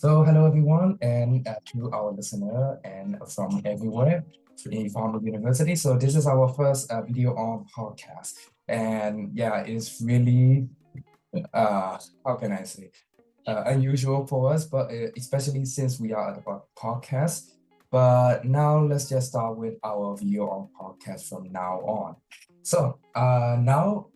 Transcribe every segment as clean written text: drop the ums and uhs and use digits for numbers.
Hello everyone, and to our listener and from everywhere in Parami University. So, this is our first video on podcast, and yeah, it's really how can I say unusual for us, but especially since we are at a podcast. But now let's just start with our video on podcast from now on. Now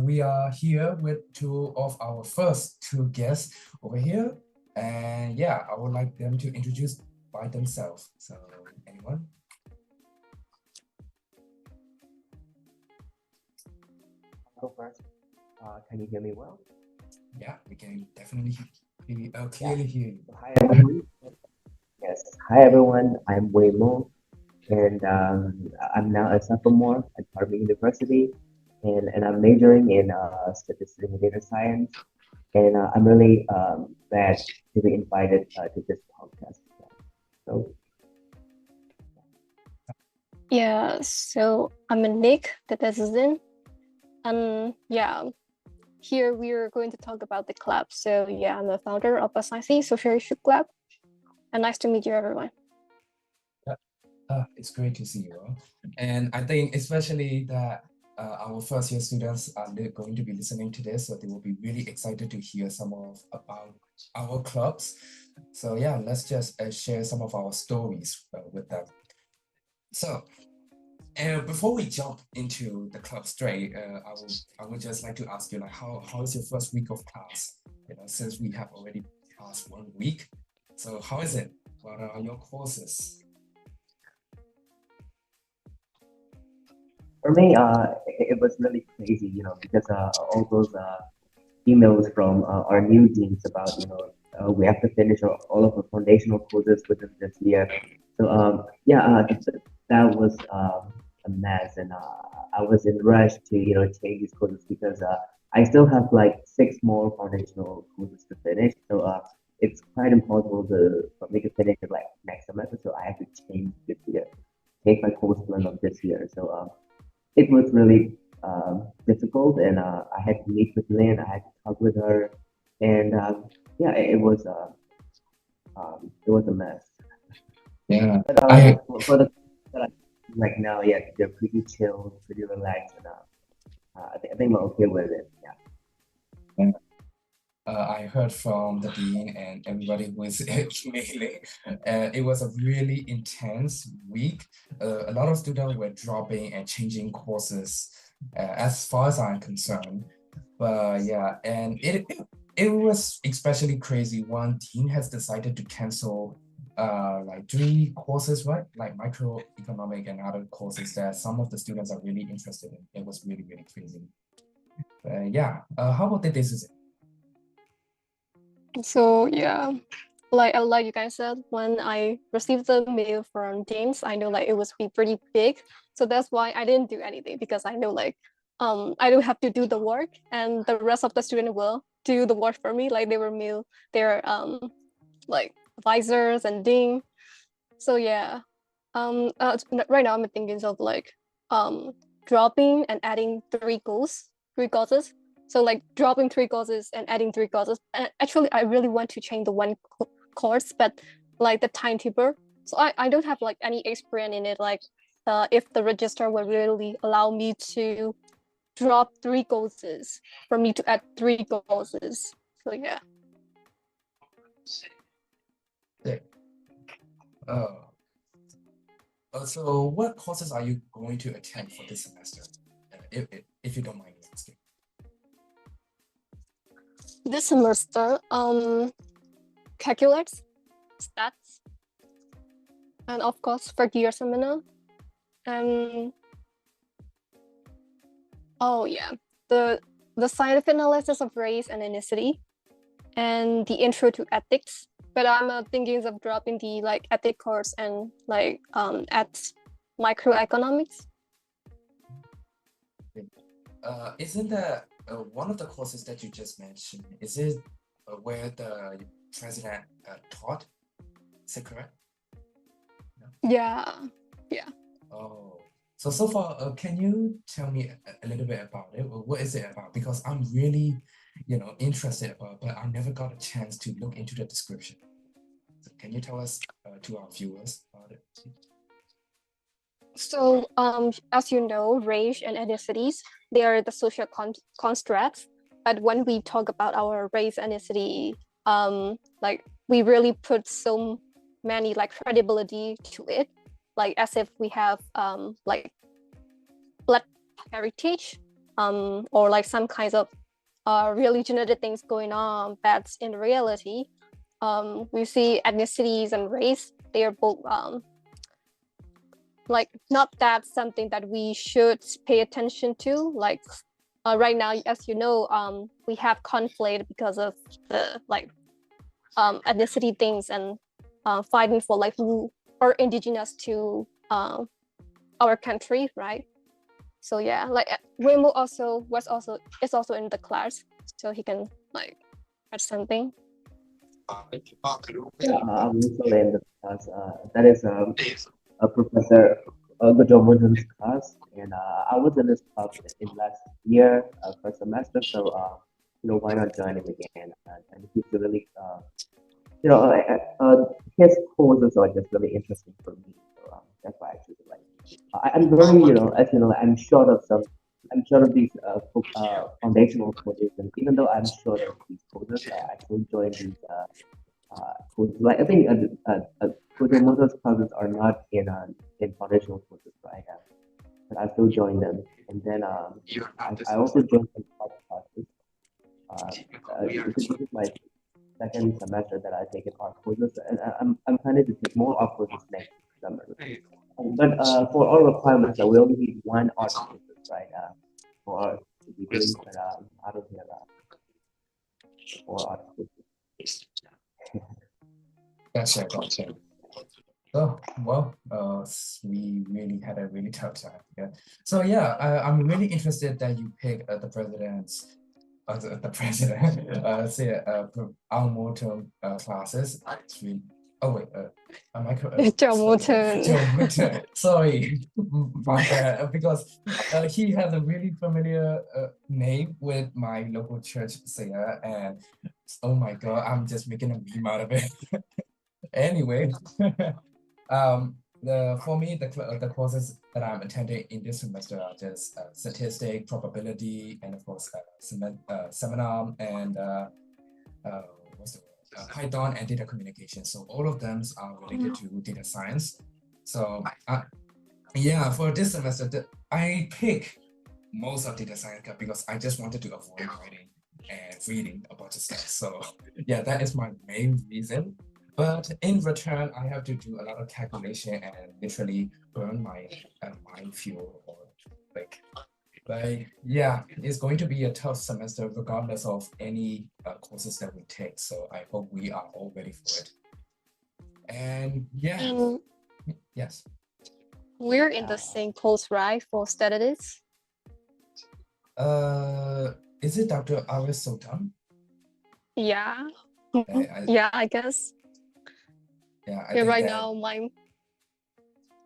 we are here with two of our first two guests over here. And yeah, I would like them to introduce by themselves. So, anyone? Go first. Can you hear me well? Yeah, we can definitely Yeah. clearly hear you. Hi everyone. Yes. Hi everyone. I'm Waymo, and I'm now a sophomore at Parami University, and I'm majoring in statistics and data science. And I'm really glad to be invited to this podcast. So Yeah, so I'm a Nick, the citizen. And yeah, here we're going to talk about the club. So yeah, I'm the founder of a Science Social Issue Club. And nice to meet you, everyone. It's great to see you all. And I think especially that our first year students are going to be listening to this, so they will be really excited to hear some of about our clubs. So yeah, let's just share some of our stories with them. So, before we jump into the club straight, I would just like to ask you like how is your first week of class? Since we have already passed 1 week. So how is it? What are your courses? for me, it was really crazy, because all those emails from our new deans about we have to finish all of the foundational courses within this year. So yeah, that was a mess, and I was in rush to change these courses because I still have like 6 more foundational courses to finish. So it's quite impossible for me to finish it like next semester. So I have to change this year, change my course plan of this year. So it was really difficult, and I had to meet with Lynn. I had to talk with her, and yeah, it was a mess. Yeah, But I for the that I like now, yeah, they're pretty chill, pretty relaxed, and I think we're okay with it. Yeah. yeah. I heard from the dean and everybody who is emailing. It was a really intense week. A lot of students were dropping and changing courses, as far as I'm concerned. But yeah, and it was especially crazy. One dean has decided to cancel like 3 courses, right? Like microeconomic and other courses that some of the students are really interested in. It was really, really crazy. Yeah. How about the thesis? So yeah, like you guys said, when I received the mail from James, I know like it was pretty big. So that's why I didn't do anything, because I know like I don't have to do the work, and the rest of the student will do the work for me. Like they will mail their like advisors and ding. So yeah, right now I'm thinking of like dropping and adding three courses. So like dropping 3 courses and adding 3 courses. And actually, I really want to change the one course, but like the timetable. So I don't have like any experience in it. Like if the registrar will really allow me to drop 3 courses for me to add 3 courses. So yeah. Yeah. Uh, so what courses are you going to attend for this semester? If you don't mind me asking. This semester, calculus, stats, and of course third year seminar. And oh yeah, the scientific analysis of race and ethnicity, and the intro to ethics. But I'm thinking of dropping the like ethic course and like at microeconomics. Isn't that one of the courses that you just mentioned? Is it where the president taught? Is it correct? Yeah, yeah. Oh, so far, can you tell me a little bit about it? What is it about? Because I'm really, interested about, but I never got a chance to look into the description. Can you tell us to our viewers about it? So, as you know, race and ethnicities, they are the social constructs. But when we talk about our race and ethnicity, like we really put so many like credibility to it, like as if we have like blood heritage, or like some kinds of really genetic things going on. But in reality, we see ethnicities and race, they are both like not that something that we should pay attention to. Like right now, as you know, we have conflict because of the like ethnicity things and fighting for like who are indigenous to our country, right? So yeah, like Wimo is also in the class, so he can like add something. Yeah, I'm also in the class. That is a Professor Gojomun's class, and I was in this club in last year, first semester. So why not join him again? And he's really, his courses are just really interesting for me. So that's why I choose it. Like, I'm very, as you know, I'm short of these foundational courses, and even though I'm short of these courses, I still join these courses. Like I think most of those classes are not in foundational courses, right? But I still join them, and then I also joined some art classes. This is my second semester that I take in art courses, and I'm planning to take more art courses next summer. But for all requirements, we only need one art courses, right? For art to be doing, but I don't have four art courses. Gotcha. Oh, well, we really had a really tough time. Yeah. So yeah, I'm really interested that you pick the president's, the president, say, our motto classes. It's really, oh wait, am I correct? Joe Morton. Joe Morton. Sorry, my bad. Because he has a really familiar name with my local church singer, and oh my God, I'm just making a meme out of it. Anyway. For me, the courses that I'm attending in this semester are just statistic, probability, and of course seminar and what's the word? Python and data communication. So all of them are related to data science. So yeah, for this semester, I pick most of data science because I just wanted to avoid writing and reading about the stuff. So yeah, that is my main reason. But in return, I have to do a lot of calculation and literally burn my mind fuel or like. But yeah, it's going to be a tough semester regardless of any courses that we take. So I hope we are all ready for it. And yeah, And yes. we're in the same course, right, for statistics? Is it Dr. Aris Sultan? Yeah. I, Yeah, I guess. yeah, I Yeah, think right that. now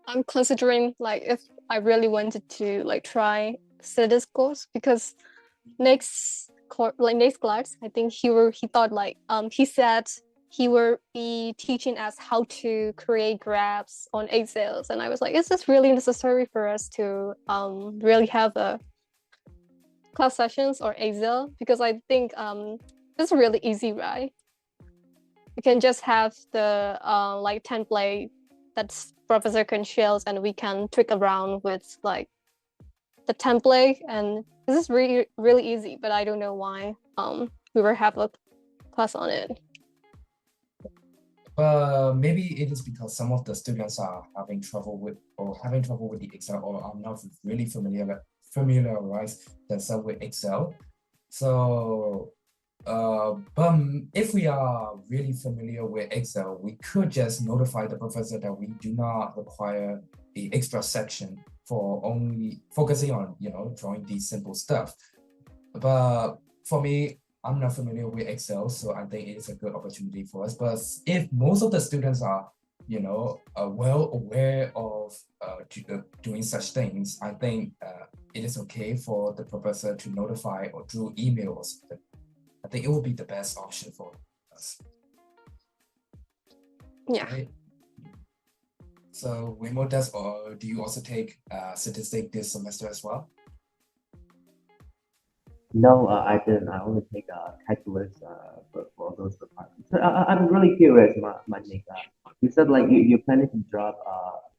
I'm considering like if I really wanted to like try statistics course, because next class, I think he thought like he said he will be teaching us how to create graphs on Excel, and I was like, is this really necessary for us to really have a class sessions or Excel? Because I think it's really easy, right? You can just have the like template that professor can share, and we can tweak around with like the template, and this is really easy, but I don't know why we will have a class on it. Maybe it is because some of the students are having trouble with the Excel or are not really familiarized themselves with Excel. So but if we are really familiar with Excel, we could just notify the professor that we do not require the extra section for only focusing on, drawing these simple stuff. But for me, I'm not familiar with Excel, so I think it's a good opportunity for us. But if most of the students are, well aware of doing such things, I think it is okay for the professor to notify or through emails. I think it will be the best option for us. Yeah. right? So remote does, or do you also take statistics this semester as well? No, I didn't. I only take calculus for those departments. So I'm really curious, Nick. You said like you're planning to drop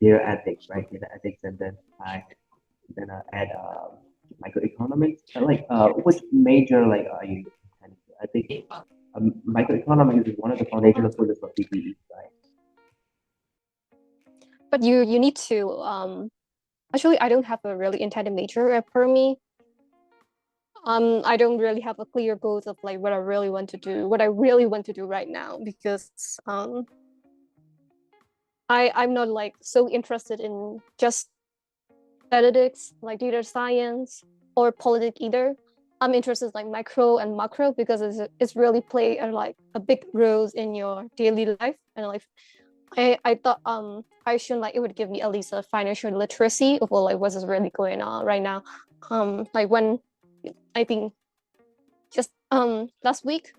data ethics, right? Data ethics, and then add microeconomics. Which major like are you intending to? I think microeconomics is one of the foundational courses for PPE, right? But you need to actually I don't have a really intended major at Parami. I don't really have a clear goals of like what I really want to do, right now, because I'm not like so interested in just statistics, like data science or politics either. I'm interested in like micro and macro because it's really play like a big roles in your daily life. And like I thought I should like it would give me at least a financial literacy of like what is really going on right now. Like when I think just last week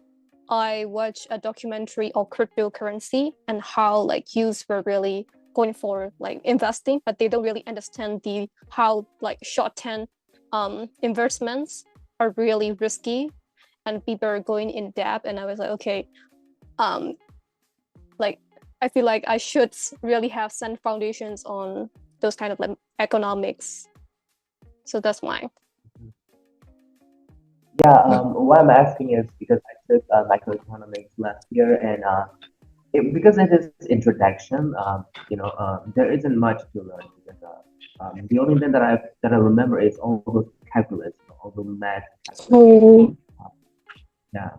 I watched a documentary on cryptocurrency and how like youths were really going for like investing, but they don't really understand the how like short-term investments are really risky and people are going in debt. And I was like, okay, like I feel like I should really have some foundations on those kind of like economics. So that's why. Yeah. No. What I'm asking is because I took microeconomics last year, and because it is introduction, there isn't much to learn because the only thing that I remember is all those calculus, all the math calculus. Oh. Yeah,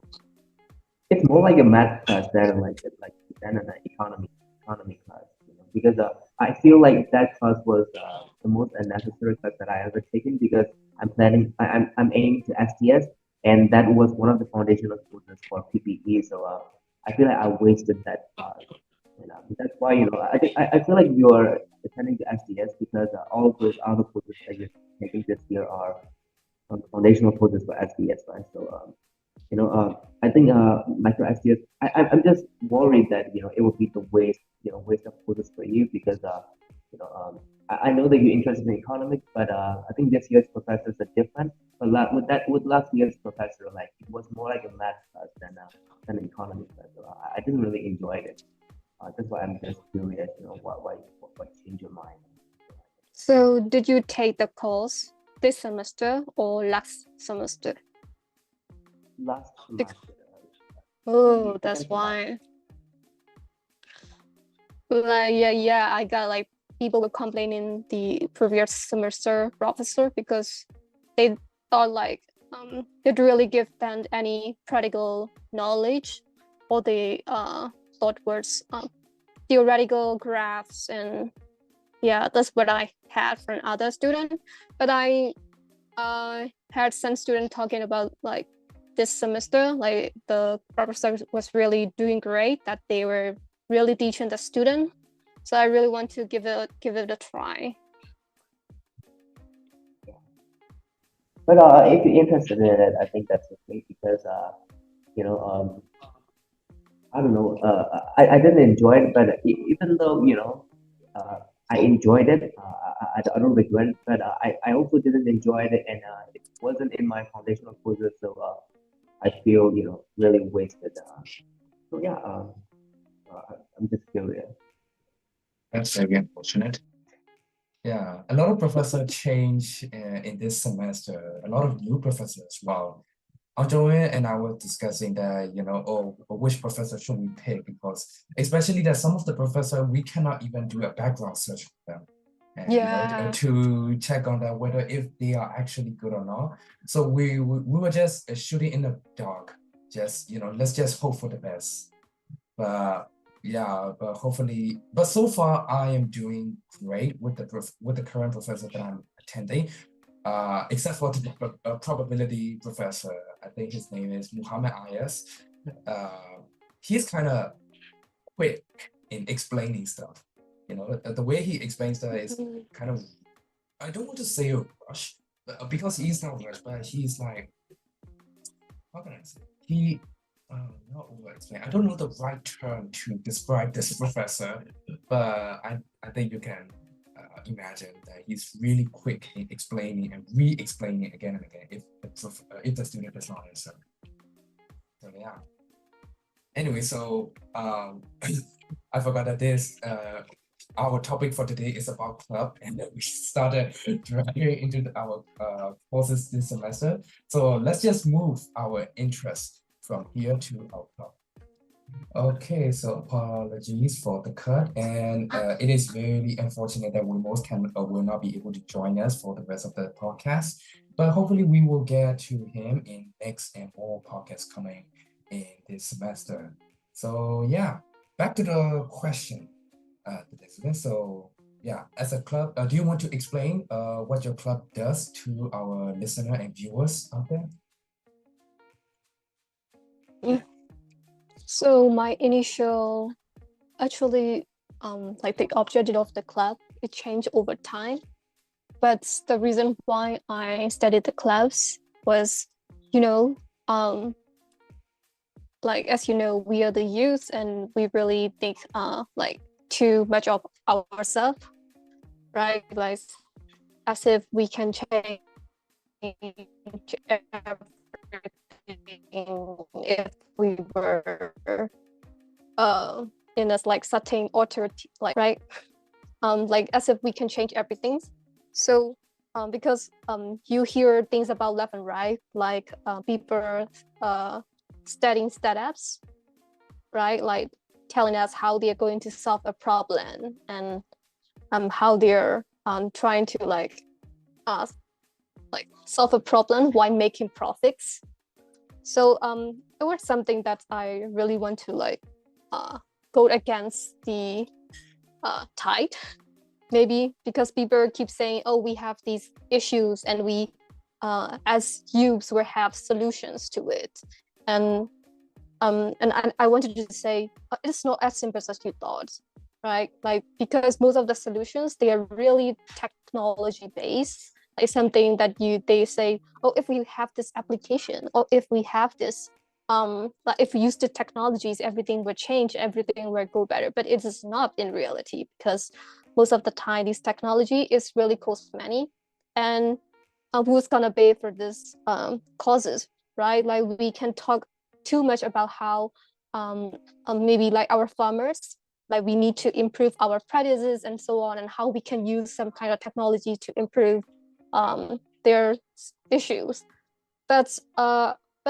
it's more like a math class than an economy class. Because I feel like that class was the most unnecessary class that I ever taken because I'm aiming to STS, and that was one of the foundational courses for PPE. So I feel like I wasted that class. That's why I feel like you're attending to SDS because all of those other courses that you're taking this year are foundational courses for SDS, right? So I think micro SDS. I'm just worried that it would be the waste of courses for you because you know I know that you're interested in economics, but I think this year's professors are different. But with last year's professor, like it was more like a math class than an economics class. So I didn't really enjoy it. That's why I'm just curious, what changed your mind? So did you take the course this semester or last semester? Last Bec- semester. Oh, You can that's say last. why. Like yeah, I got like people were complaining the previous semester professor because they thought like didn't really give them any practical knowledge, or they thought was theoretical graphs. And yeah, that's what I had from other student. But I had some student talking about like this semester, like the professor was really doing great, that they were really teaching the student. So I really want to give it a try. But if you're interested in it, I think that's okay because you know I don't know. I didn't enjoy it, but even though uh, I enjoyed it, I don't regret it. But I also didn't enjoy it, and it wasn't in my foundational courses, so I feel really wasted. So yeah, I'm just curious. That's very unfortunate. Yeah, a lot of professors change in this semester. A lot of new professors as well. Anjoy and I were discussing that, which professor should we pick, because especially that some of the professor we cannot even do a background search for them, and Yeah. to check on that whether if they are actually good or not. So we were just shooting in the dark. Just let's just hope for the best. But yeah, but hopefully, but so far I am doing great with with the current professor that I'm attending. Except for the probability professor, I think his name is Muhammad Ayas. Uh, he's kind of quick in explaining stuff. The way he explains that is kind of, I don't want to say a rush, because he's not rushed, but he's like, how can I say? Not over explain. I don't know the right term to describe this professor, but I think you can imagine that he's really quick in explaining and re-explaining again and again if the student does not answer. So yeah. Anyway, so I forgot that this our topic for today is about club, and then we started driving into our courses this semester. So let's just move our interest from here to our club. Okay, so apologies for the cut, and it is very unfortunate that we most can will not be able to join us for the rest of the podcast. But hopefully, we will get to him in next and more podcasts coming in this semester. So yeah, back to the question. So yeah, as a club, do you want to explain what your club does to our listener and viewers out there? So my initial, actually, like the objective of the club, it changed over time. But the reason why I studied the clubs was, you know, like as you know, we are the youth and we really think like too much of ourselves, right? Like as if we can change everything if we were in a like certain authority, like right, like as if we can change everything. So because you hear things about left and right, like people studying startups, right, like telling us how they're going to solve a problem and how they're trying to like solve a problem while making profits. So it was something that I really want to like go against the tide, maybe because people keep saying, oh, we have these issues and we as youths will have solutions to it. And I wanted to say it's not as simple as you thought, right? Like because most of the solutions, they are really technology based. Like something that they say, oh, if we have this application, or if we have this like if we use the technologies, everything will change, everything will go better. But it is not in reality, because most of the time this technology is really cost money, and who's gonna pay for this causes, right? Like we can talk too much about how maybe like our farmers, like we need to improve our practices and so on, and how we can use some kind of technology to improve their issues. But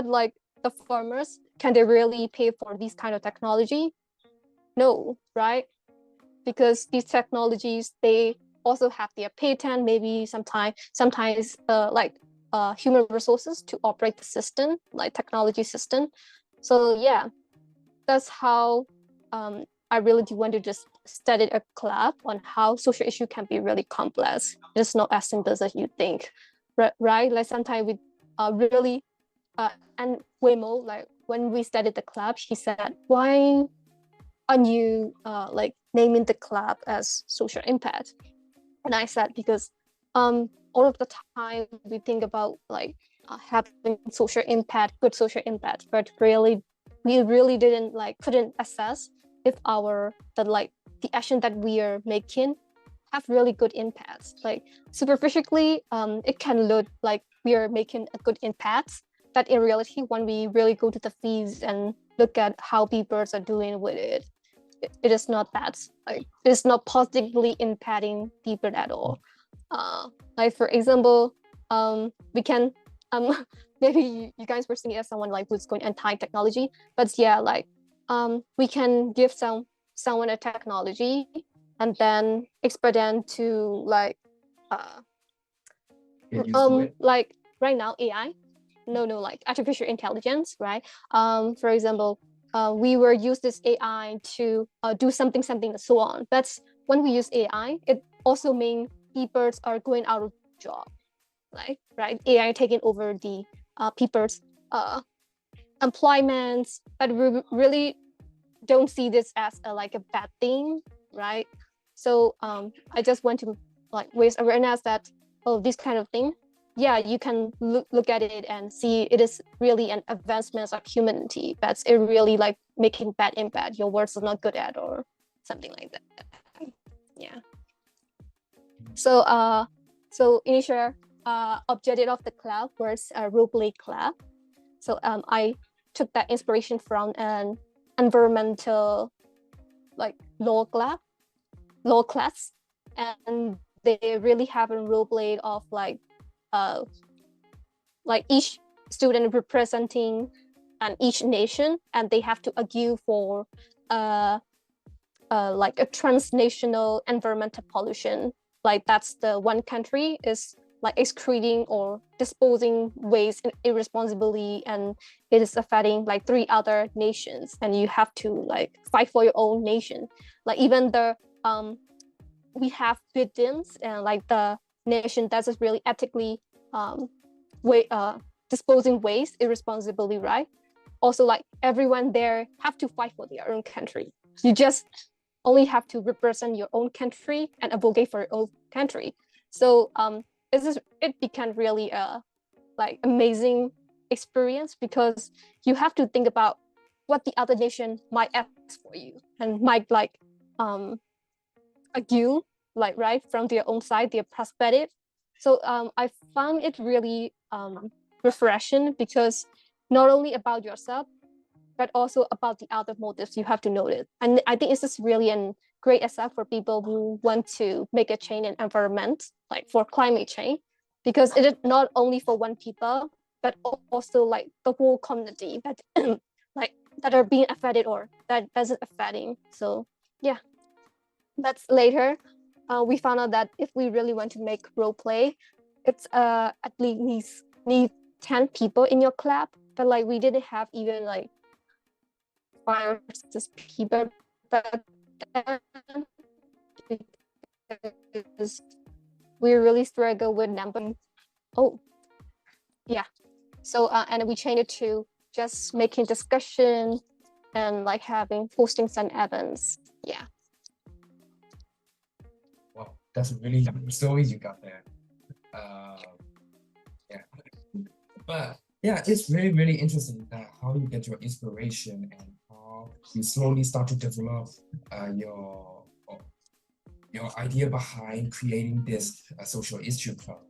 like the farmers, can they really pay for these kind of technology? No, right? Because these technologies, they also have their patent, maybe sometimes like human resources to operate the system, like technology system. So yeah, that's how I really do want to just study a club on how social issue can be really complex. It's not as simple as you think, right? Like sometimes we really and Waymo, like when we studied the club, he said, why aren't you like naming the club as social impact? And I said, because all of the time we think about like having social impact, good social impact, but really we really couldn't assess if the action that we are making have really good impacts. Like superficially, it can look like we are making a good impact, but in reality, when we really go to the fees and look at how people are doing with it, it is not that, like it is not positively impacting people at all. Like for example, we can maybe you guys were seeing as someone like who's going anti-technology, but yeah, like we can give someone a technology and then expect them to like like right now AI, no, like artificial intelligence, right? For example, we will use this AI to do something and so on. But when we use AI, it also means people are going out of job, like right? AI taking over the people's employment, but we really don't see this as like a bad thing, right? So I just want to like raise awareness that, oh, this kind of thing yeah, you can look at it and see it is really an advancement of humanity. That's it really like making bad impact. Your words are not good at or something like that. Yeah. So initial objective of the club was a role play club. So I took that inspiration from an environmental like law class, and they really have a role play of like each student representing each nation, and they have to argue for like a transnational environmental pollution. Like that's the one country is like excreting or disposing waste irresponsibly, and it is affecting like 3 other nations, and you have to like fight for your own nation. Like even the we have victims and like the nation that is really ethically disposing waste irresponsibly, right? Also, like everyone there have to fight for their own country. You just only have to represent your own country and advocate for your own country. So it became really a like amazing experience, because you have to think about what the other nation might ask for you and might like argue like right from their own side, their perspective. So I found it really refreshing, because not only about yourself but also about the other motives you have to notice. And I think this is really a great asset for people who want to make a change in environment, like for climate change, because it is not only for one people, but also like the whole community that like that are being affected or that doesn't affecting. So yeah, that's later. We found out that if we really want to make role play, it's at least need 10 people in your club, but like we didn't have even like 5 or 6 people back then, because we really struggle with number. Oh, yeah. So and we changed it to just making discussion and like having posting some events. Yeah. Wow, that's a really long story you got there. Yeah, but yeah, it's really, really interesting that how you get your inspiration and how you slowly start to develop uh, your your idea behind creating this social issue club.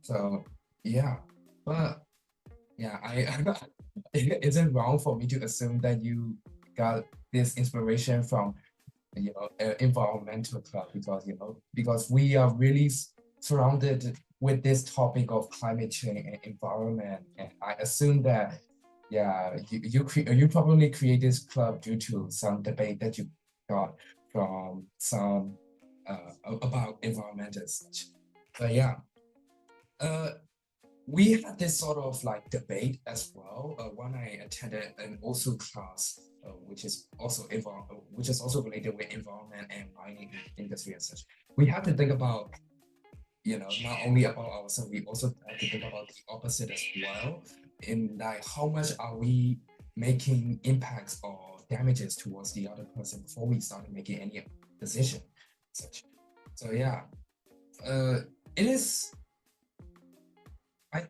So yeah, but yeah, is it wrong for me to assume that you got this inspiration from environmental club, because because we are really surrounded with this topic of climate change and environment, and I assume that yeah, you probably create this club due to some debate that you got from some about environment and such. But yeah, uh we had this sort of like debate as well when I attended an also class which is also related with environment and mining industry and such. We have to think about not only about ourselves, we also have to think about the opposite as well, in like how much are we making impacts or damages towards the other person before we start making any decision such. So yeah, it is I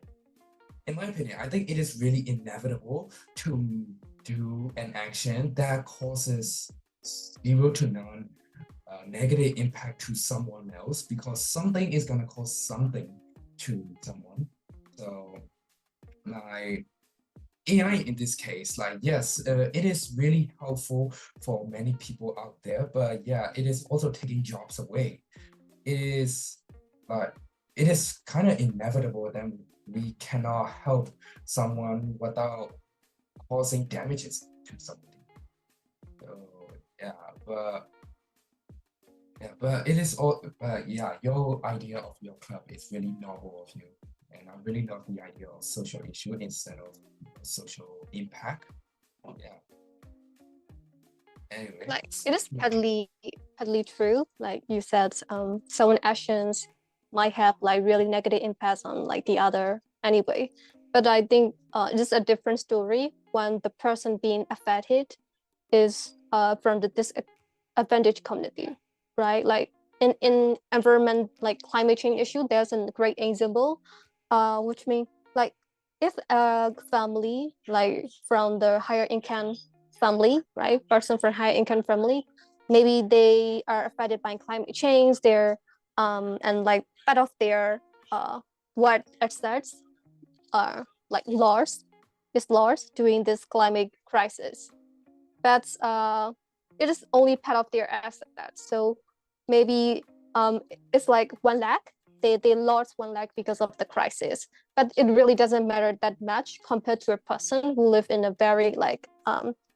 in my opinion, I think it is really inevitable to do an action that causes zero to none negative impact to someone else, because something is going to cause something to someone. So, like AI in this case, like, yes, it is really helpful for many people out there, but yeah, it is also taking jobs away. It is like, it is kind of inevitable that we cannot help someone without causing damages to somebody. So yeah, but it is all. But yeah, your idea of your club is really novel of you, and I really love the idea of social issue instead of social impact. Yeah. Anyway, Like it is partly true. Like you said, someone actions might have like really negative impacts on like the other anyway. But I think just a different story when the person being affected is from the disadvantaged community, right? Like in environment like climate change issue, there's a great example. which means like if a family like from the higher income family, right, person from higher income family, maybe they are affected by climate change, they're and like part of their what assets are like lost during this climate crisis. That's it is only part of their assets. So maybe it's like 1 lakh. They lost 1 lakh because of the crisis, but it really doesn't matter that much compared to a person who live in a very like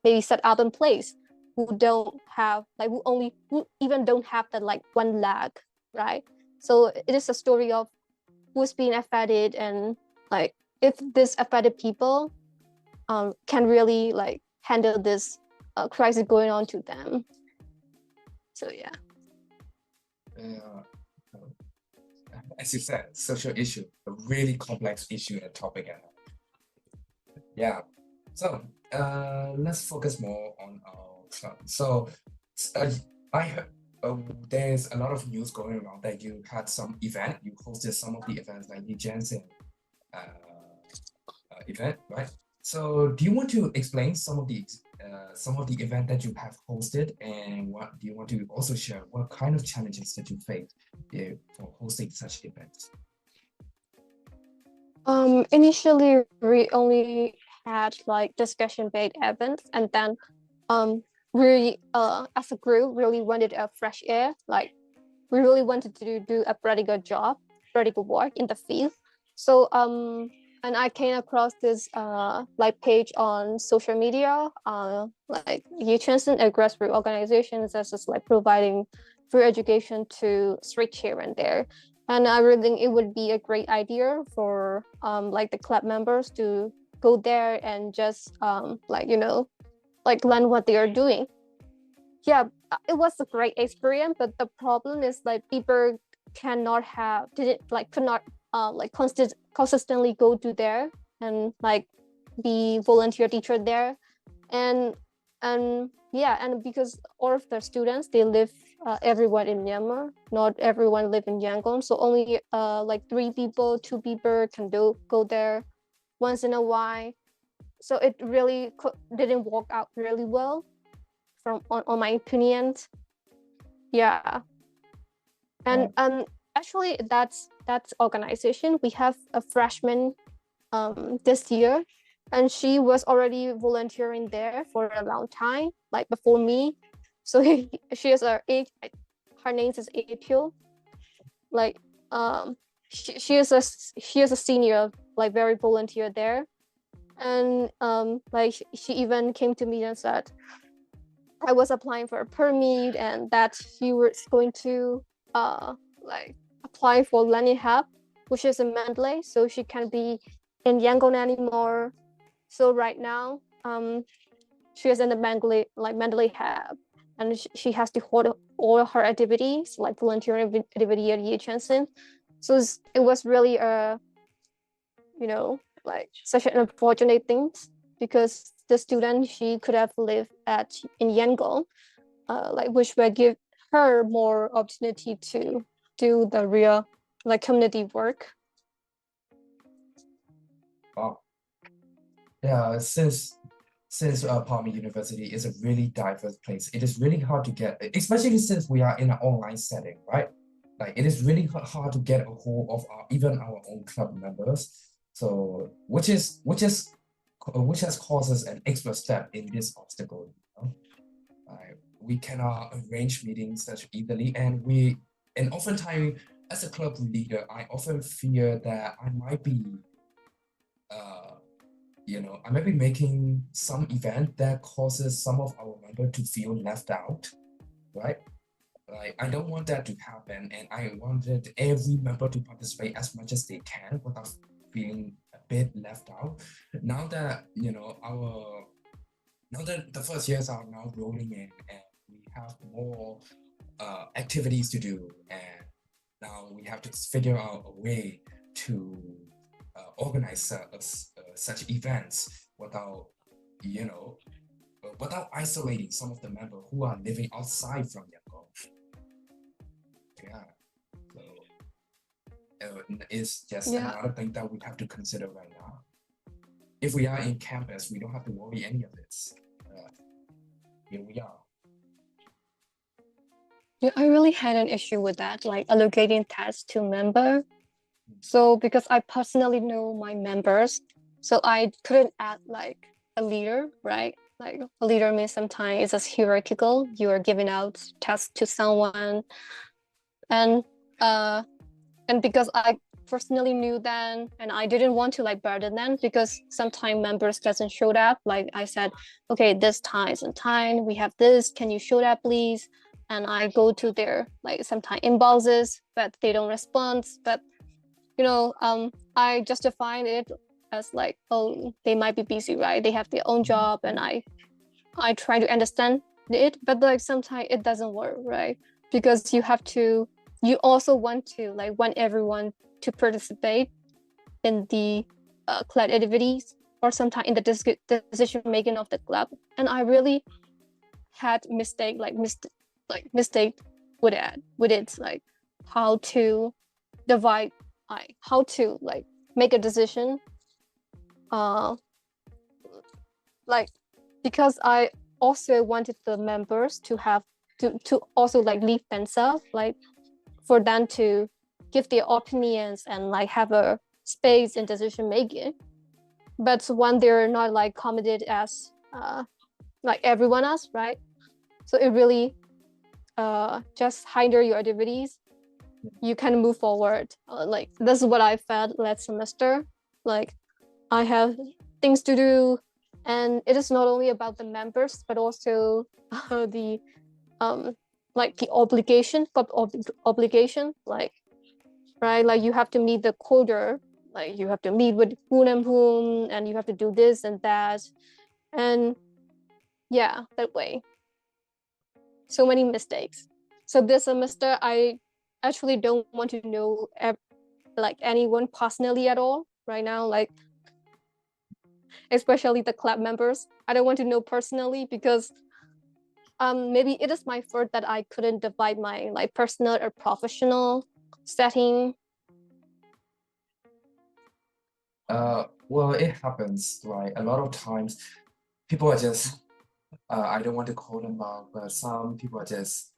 maybe set urban place, who don't have like who even don't have that like 1 lakh, right? So it is a story of who's being affected, and like if this affected people can really like handle this crisis going on to them. So yeah. As you said, social issue, a really complex issue and topic. Yeah. So let's focus more on our club. So I heard there's a lot of news going around that you had some event, you hosted some of the events like the Jensen uh, event, right? So do you want to explain some of the event that you have hosted, and what do you want to also share what kind of challenges that you faced for hosting such events? Initially we only had like discussion-based events, and then we as a group really wanted a fresh air. Like we really wanted to do a practical job, practical work in the field. So and I came across this like page on social media, like Yuchensen, a grassroots organization that's just like providing free education to street children there. And I really think it would be a great idea for like the club members to go there and just like like learn what they are doing. Yeah, it was a great experience, but the problem is like people could not like consistently go to there and like be volunteer teacher there, and yeah, and because all of the students they live everyone in Myanmar, not everyone live in Yangon, so only like 2 people can go there once in a while. So it really didn't work out really well from on my opinion. Yeah. And actually that's organization, we have a freshman this year, and she was already volunteering there for a long time, like before me. So she is her name is April. Like she is a senior, like very volunteer there. And like she even came to me and said I was applying for a permit, and that he was going to like apply for Lenny Hub, which is in Mandalay, so she can't be in Yangon anymore. So right now, she is in the Mandalay Hub, and she has to hold all her activities, like volunteering activity at Yeechansen. So it was really like such an unfortunate thing, because the student, she could have lived in Yangon, like which will give her more opportunity to do the real like community work. Wow. Yeah, since Parami University is a really diverse place, it is really hard to get, especially since we are in an online setting, right? Like it is really hard to get a hold of even our own club members. So which has caused us an extra step in this obstacle. We cannot arrange meetings such easily, and oftentimes as a club leader, I often fear that uh, I might be making some event that causes some of our members to feel left out, right? Like I don't want that to happen, and I wanted every member to participate as much as they can without feeling a bit left out. Now that now that the first years are now rolling in, and we have more activities to do, and now we have to figure out a way to organize such events without without isolating some of the members who are living outside from Yangon. Yeah. So is just Yeah. another thing that we have to consider right now. If we are in campus, we don't have to worry any of this. Here we are. Yeah, I really had an issue with that, like allocating tasks to member. So because I personally know my members, so I couldn't add like a leader, right? Like a leader means sometimes it's just hierarchical. You are giving out tasks to someone, and because I personally knew them, and I didn't want to like burden them because sometimes members doesn't show up. Like I said, okay, this time is and time we have this. Can you show up, please? And I go to their like sometimes inboxes, but they don't respond. But I justify it as like, oh, they might be busy, right? They have their own job, and I try to understand it, but like sometimes it doesn't work, right? Because you also want to like want everyone to participate in the club activities or sometimes in the decision making of the club. And I really had mistake with it, like how to divide, how to like make a decision, like because I also wanted the members to have to also like leave themselves, like for them to give their opinions and like have a space in decision making. But when they're not like committed as like everyone else, right? So it really just hinder your activities. You can move forward. Like this is what I felt last semester. Like I have things to do, and it is not only about the members, but also the like the obligation, like right, like you have to meet the quota, like you have to meet with whom and whom, and you have to do this and that, and yeah, that way. So many mistakes. So this semester, I actually don't want to know like anyone personally at all right now, like especially the club members. I don't want to know personally because maybe it is my fault that I couldn't divide my like personal or professional setting. Well, it happens. Like a lot of times, people are just I don't want to call them out, but some people are just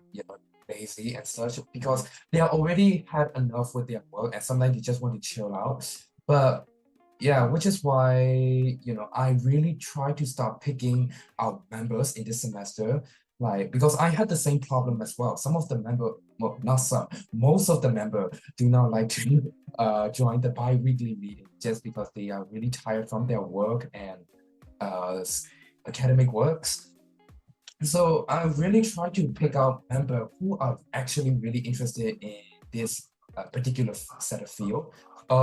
lazy and such because they are already had enough with their work, and sometimes they just want to chill out. But yeah, which is why I really try to start picking our members in this semester, like because I had the same problem as well. Some of the member, well, not some, most of the member do not like to join the bi-weekly meeting just because they are really tired from their work and academic works. So I really try to pick out members who are actually really interested in this particular set of field.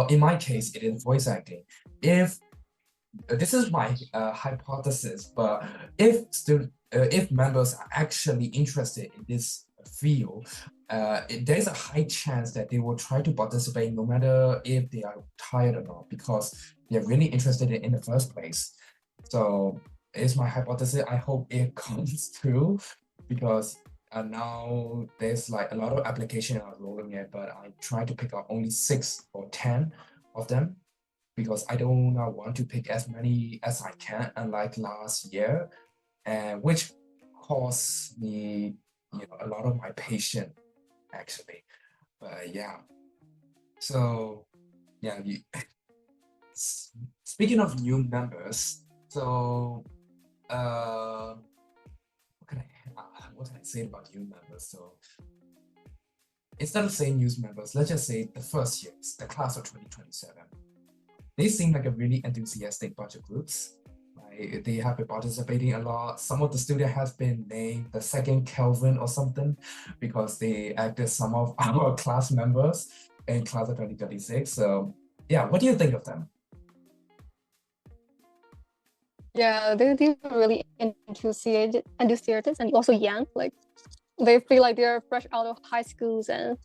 In my case, it is voice acting. If this is my hypothesis, but if members are actually interested in this field, there's a high chance that they will try to participate no matter if they are tired or not, because they're really interested in the first place. So it's my hypothesis. I hope it comes true because now there's like a lot of applications are rolling it, but I try to pick up only 6 or 10 of them because I don't want to pick as many as I can, unlike last year, and which cost me a lot of my patience actually. But yeah, so yeah, speaking of new members, so what can I say about new members? So instead of saying new members, let's just say the first years, the class of 2027. They seem like a really enthusiastic bunch of groups. Like, they have been participating a lot. Some of the students have been named the second Kelvin or something because they acted some of our class members in class of 2026. So yeah, what do you think of them? Yeah, they're really enthusiastic and also young. Like they feel like they're fresh out of high schools and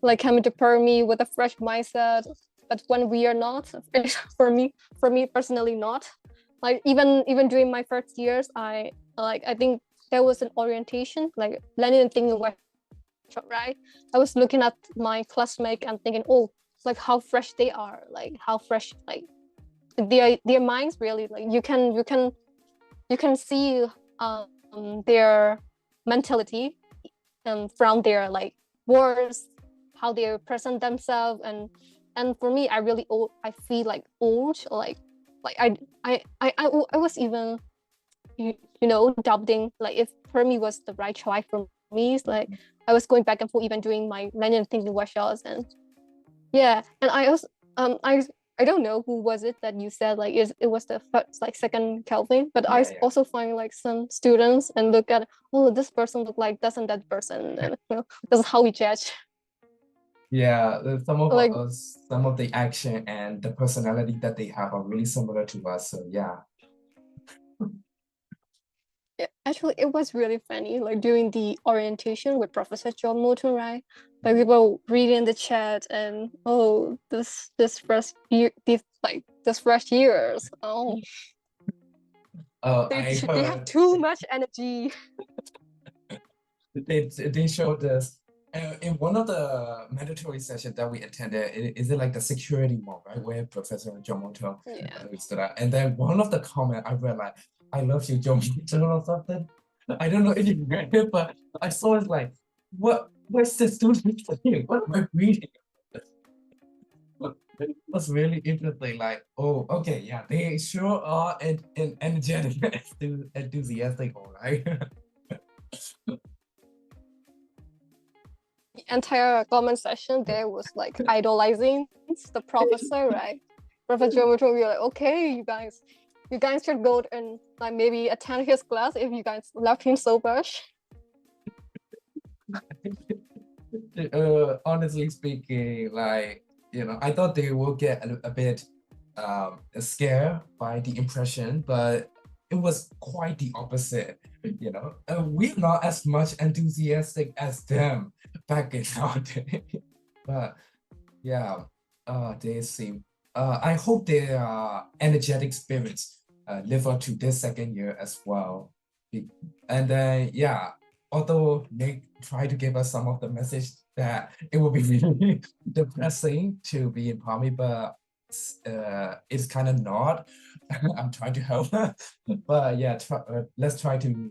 like coming to Parami with a fresh mindset. But when we are not, for me personally, not. Like even during my first years, I think there was an orientation, like learning and thinking what workshop, right? I was looking at my classmate and thinking, oh, like how fresh they are, like how fresh, like their minds really, like you can see their mentality from their like words, how they present themselves, and for me, I really old. I feel like old, like I was even doubting like if Parami was the right choice for me. It's like I was going back and forth, even doing my Lennon thinking workshops, and yeah, and I also I don't know who was it that you said like it was the first like second Kelvin, but I Yeah. also find like some students and look at, oh, this person look like doesn't that person, and that's how we judge. Yeah, Like some of the action and the personality that they have are really similar to us. So yeah. yeah, actually, it was really funny. Like during the orientation with Professor John Moulton, right? Like people reading the chat and oh, this first year, this first years. Oh, I they have heard too much energy. they showed us in one of the mandatory sessions that we attended. Is it like the security one, right, where Professor Jomoto Yeah. stood out, and then one of the comment I read like, "I love you, Jomoto" or something. I don't know if you read it, but I saw it like, what's the student for you? What am I reading? It was really interesting. Like, oh, okay, yeah, they sure are and energetic, enthusiastic, all right. The entire comment session there was like idolizing the professor, right? Professor Jomoto, we were like, okay, you guys should go and like maybe attend his class if you guys love him so much. Honestly speaking, like, I thought they will get a bit scared by the impression, but it was quite the opposite. We're not as much enthusiastic as them back in our day. But yeah, they seem. I hope their energetic spirits live up to this second year as well. And then yeah, although Nick tried to give us some of the message that it will be really depressing to be in Palmy, but it's kind of not. I'm trying to help, but yeah, let's try to.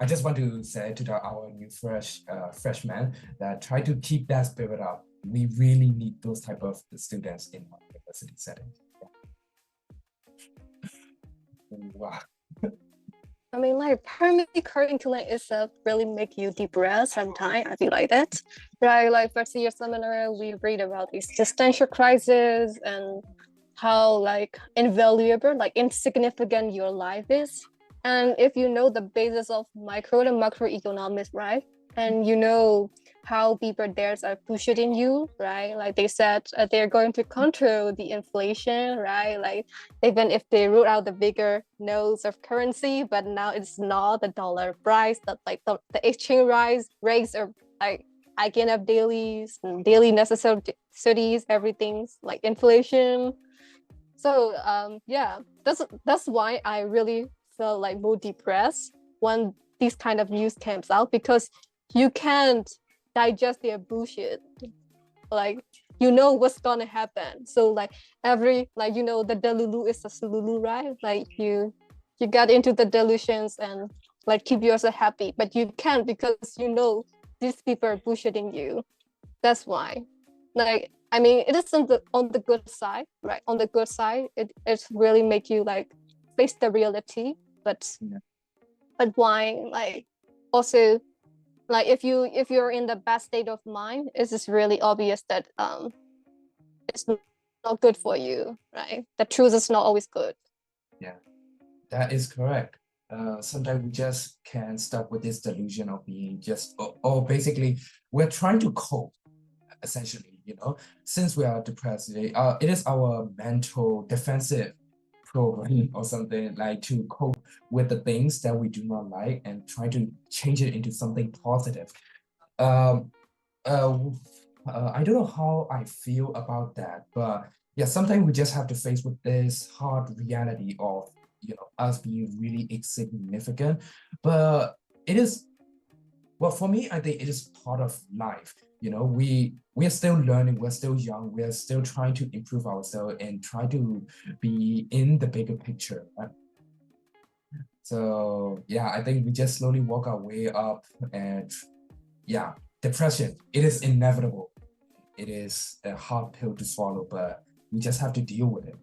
I just want to say to our new freshmen that try to keep that spirit up. We really need those type of students in our university setting. Yeah. Wow. I mean, like permanent curriculum itself really make you depressed sometimes. I feel like that, right? Like first year seminar, we read about the existential crisis and how like invaluable, like insignificant your life is. And if you know the basis of micro and macroeconomics, right? And you know how people there are pushing you, right? Like they said they're going to control the inflation, right? Like even if they rule out the bigger nodes of currency, but now it's not the dollar price, that like the exchange rates are like hiking up daily necessities, everything's like inflation. So yeah, that's why I really felt like more depressed when these kind of news comes out, because you can't digest their bullshit. Like you know what's gonna happen. So like every like the delulu is a sululu, right? Like you get into the delusions and like keep yourself happy, but you can't because these people are bullshitting you. That's why. Like I mean, it is on the good side, right? On the good side, it really make you like face the reality, but why like also like if you're in the bad state of mind, it's just really obvious that it's not good for you, right? The truth is not always good. Yeah, that is correct. Sometimes we just can't stop with this delusion of being just, or basically, we're trying to cope, essentially, since we are depressed, it is our mental defensive program or something like to cope with the things that we do not like and try to change it into something positive. Um, uh, I don't know how I feel about that, but yeah, sometimes we just have to face with this hard reality of us being really insignificant. But it is Well, for me, I think it is part of life. We are still learning, we're still young, we're still trying to improve ourselves and try to be in the bigger picture, right? So yeah, I think we just slowly walk our way up, and yeah, depression, it is inevitable. It is a hard pill to swallow, but we just have to deal with it.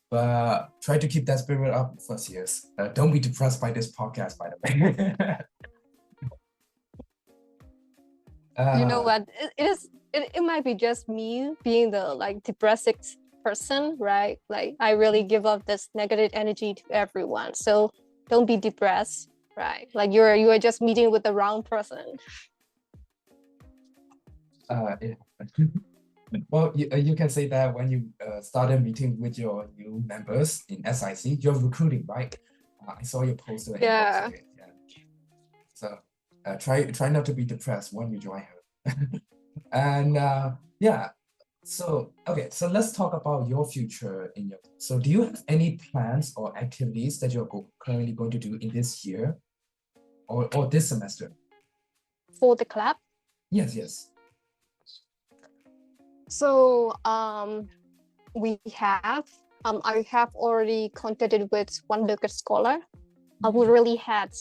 But try to keep that spirit up first years. Don't be depressed by this podcast, by the way. You know uh, what? It might be just me being the like depressed person, right? Like I really give up this negative energy to everyone. So don't be depressed, right? Like you are just meeting with the wrong person. yeah. Well, you can say that when you started meeting with your new members in SIC, you're recruiting, right? I saw your poster and you Yeah. posted it. Yeah. So try not to be depressed when you join her. And yeah, so okay, so let's talk about your future in your. So do you have any plans or activities that you're currently going to do in this year or this semester? For the club. Yes, yes. So we have I have already contacted with one local scholar who really had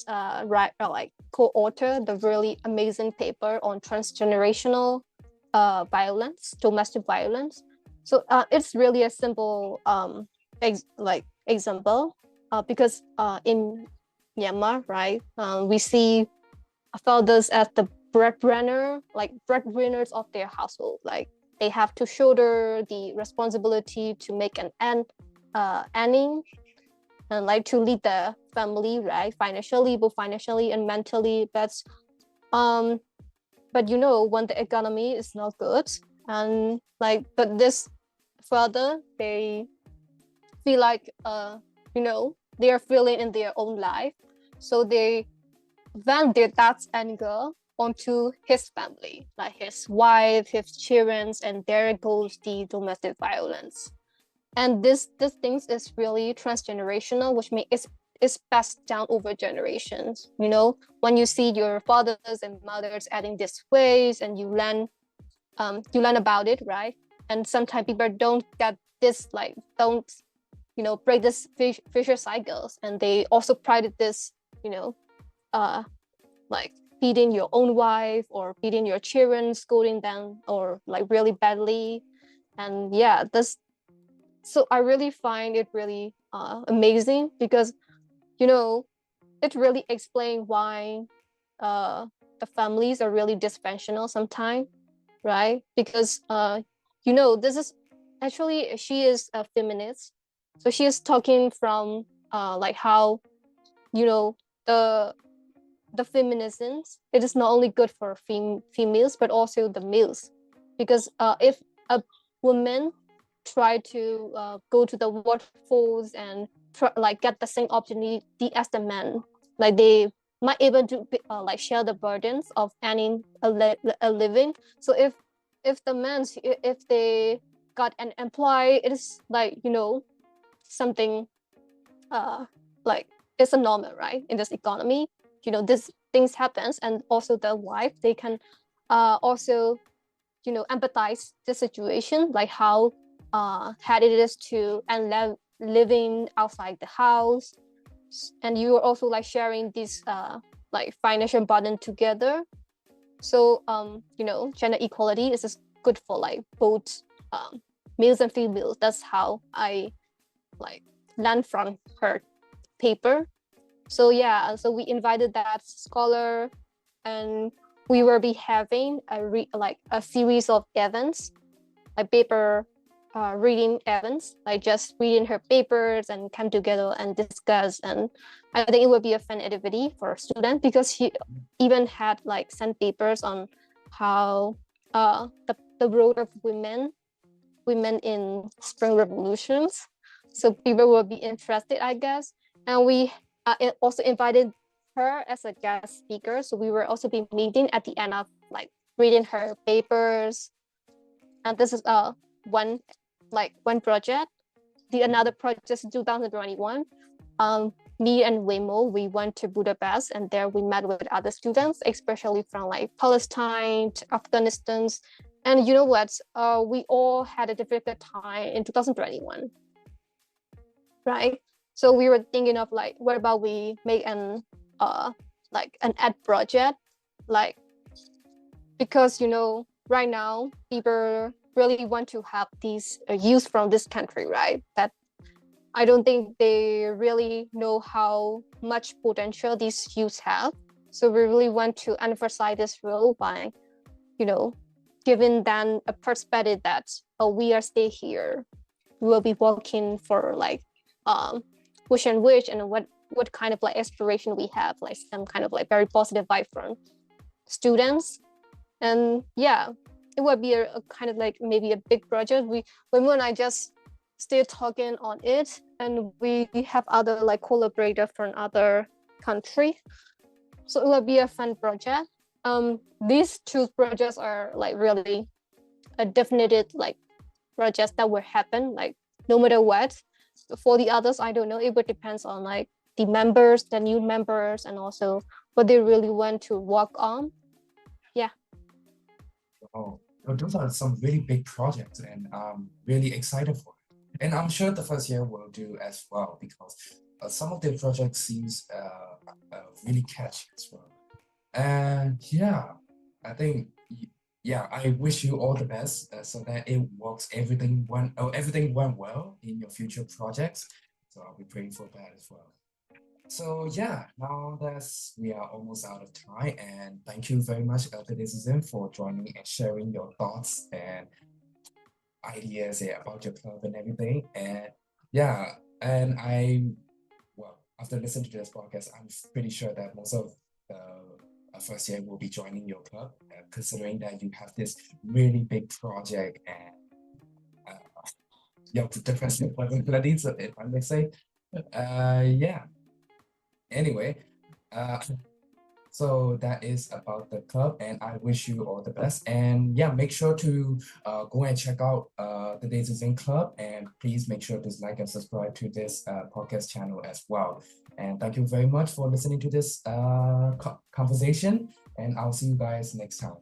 like co-author the really amazing paper on transgenerational violence, domestic violence. So it's really a simple example because in Myanmar, right, we see fathers as the breadwinners of their household. Like they have to shoulder the responsibility to make an earning and like to lead the family, right? Financially, both financially and mentally. But when the economy is not good, and but this further, they feel like they are feeling in their own life, so they vent their dad's anger onto his family, like his wife, his children, and there goes the domestic violence. And this things is really transgenerational, which means it's passed down over generations. When you see your fathers and mothers adding these ways, and you learn about it, right? And sometimes people don't get this, like don't break this vicious cycles, and they also pride this, like beating your own wife or beating your children, scolding them or like really badly. And yeah, this so I really find it really amazing because it really explains why the families are really dysfunctional sometimes, right? Because this is actually, she is a feminist, so she is talking from like how the feminism, it is not only good for females but also the males, because if a woman try to go to the workforce and like get the same opportunity as the men, like they might able to like share the burdens of earning a living. So if the men, if they got an employee, it is like something like it's a normal, right? In this economy, this things happens, and also the wife, they can also empathize the situation, like how hard it is to and living outside the house, and you are also like sharing this like financial burden together. So gender equality is just good for like both males and females. That's how I like learned from her paper. So yeah, so we invited that scholar, and we will be having a series of events, like paper reading events, like just reading her papers and come together and discuss. And I think it would be a fun activity for students, because he even had like sent papers on how the role of women in spring revolutions. So people will be interested, I guess. And we also invited her as a guest speaker, so we will also be meeting at the end of like reading her papers. And this is one project. The another project is 2021. me and Waymo, we went to Budapest, and there we met with other students, especially from like Palestine, Afghanistan. And you know what? We all had a difficult time in 2021, right? So we were thinking of like, what about we make an ad project, like, because right now people really want to have these youth from this country, right? That I don't think they really know how much potential these youths have. So we really want to emphasize this role by, giving them a perspective that we are stay here. We will be working for like wish and wish, and what kind of like aspiration we have, like some kind of like very positive vibe from students. And yeah, it would be a kind of like maybe a big project. Waymo and I just still talking on it, and we have other like collaborator from other country, so it will be a fun project. These two projects are like really a definitive like projects that will happen like no matter what. For the others, I don't know, it would depends on like the members, the new members, and also what they really want to work on. Yeah. Oh, well, those are some really big projects, and I'm really excited for it. And I'm sure the first year will do as well, because some of the projects seems really catchy as well. And yeah, I think yeah, I wish you all the best so that everything went well in your future projects. So I'll be praying for that as well. So yeah, now that we are almost out of time, and thank you very much, Elder for joining and sharing your thoughts and ideas about your club and everything. And yeah, and after listening to this podcast, I'm pretty sure that most of the first year will be joining your club, considering that you have this really big project and different responsibilities, if I may say. Yeah. Anyway, so that is about the club, and I wish you all the best. And yeah, make sure to go and check out the Days in Club, and please make sure to like and subscribe to this podcast channel as well. And thank you very much for listening to this conversation, and I'll see you guys next time.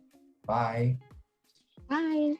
Bye. Bye.